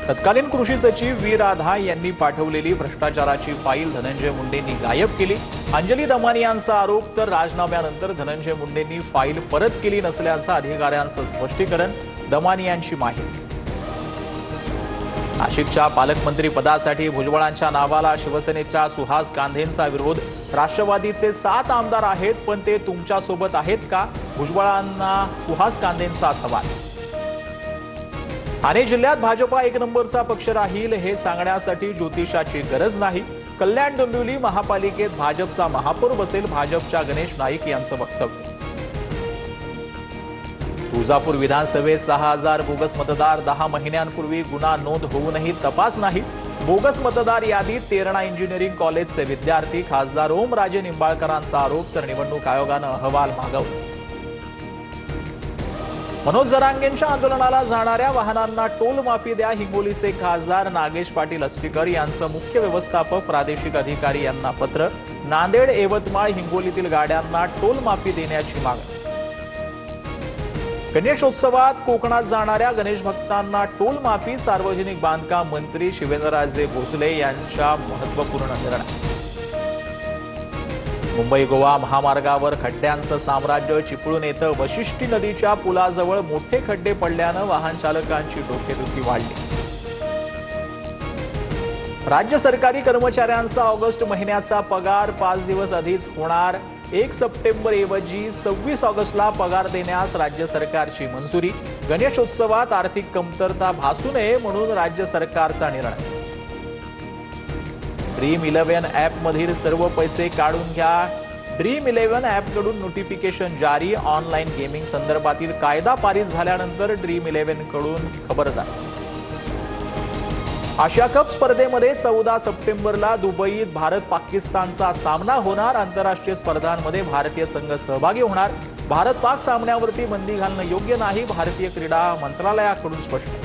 तत्कालीन कृषी सचिव व्ही राधा यांनी पाठवलेली भ्रष्टाचाराची फाईल धनंजय मुंडेंनी गायब केली। अंजली दमानी यांचा आरोप, तर राजीनाम्यानंतर धनंजय मुंडेंनी फाईल परत केली नसल्याचं अधिकाऱ्यांचं स्पष्टीकरण। दमानी यांची माहिती। नाशिकच्या पालकमंत्री पदासाठी भुजबळांच्या नावाला शिवसेनेच्या सुहास कांदेंचा विरोध। राष्ट्रवादीचे 7 आमदार आहेत, पण ते तुमच्या सोबत आहेत का? भुजबळांना सुहास कांदेंचा सवाल। ठाणे जिल्ह्यात भाजपा 1 नंबरचा पक्ष राहील हे सांगण्यासाठी ज्योतिषाची गरज नाही। कल्याण डोंबिवली महापालिकेत भाजपचा महापौर बसेल, भाजपच्या गणेश नाईक यांचं वक्तव्य। तुळजापूर विधानसभेत 6000 बोगस मतदार, 10 महिन्यांपूर्वी गुन्हा नोंद होऊनही तपास नाही। बोगस मतदार यादीत तेरणा इंजिनिअरिंग कॉलेजचे विद्यार्थी। खासदार ओमराजे निंबाळकरांचा आरोप, तर निवडणूक आयोगानं अहवाल मागवला। मनोज जरांगेंच्या आंदोलनाला जाणाऱ्या वाहनांना टोल माफी द्या। हिंगोलीचे खासदार नागेश पाटील अस्टीकर यांचं मुख्य व्यवस्थापक प्रादेशिक अधिकारी यांना पत्र। नांदेड, यवतमाळ, हिंगोलीतील गाड्यांना टोल माफी देण्याची मागणी। गणेशोत्सवात कोकणात जाणाऱ्या गणेश भक्तांना टोल माफी। सार्वजनिक बांधकाम मंत्री शिवेंद्रराजे भोसले यांच्या महत्त्वपूर्ण निर्णय। मुंबई गोवा महामार्गावर खड्ड्यांचं साम्राज्य चिपळूण येथे वशिष्ठी नदीच्या पुलाजवळ मोठे खड्डे पडल्यानं वाहन चालकांची डोकेदुखी वाढली। राज्य सरकारी कर्मचाऱ्यांचा ऑगस्ट महिन्याचा पगार 5 दिवस आधीच होणार। 1 सप्टेंबर ऐवजी 26 ऑगस्टला पगार देण्यास राज्य सरकारची मंजुरी। गणेशोत्सवात आर्थिक कमतरता भासू नये म्हणून राज्य सरकारचा निर्णय। ड्रीम11 ॲपमधील सर्व पैसे काढून घ्या। ड्रीम11 ॲपकडून नोटिफिकेशन जारी। ऑनलाईन गेमिंग संदर्भातील कायदा पारित झाल्यानंतर ड्रीम11 कडून खबरदारी। आशिया कप स्पर्धेमध्ये 14 सप्टेंबरला दुबईत भारत पाकिस्तानचा सामना होणार। आंतरराष्ट्रीय स्पर्धांमध्ये भारतीय संघ सहभागी होणार। भारत पाक सामन्यावरती बंदी घालणं योग्य नाही, भारतीय क्रीडा मंत्रालयाकडून स्पष्ट।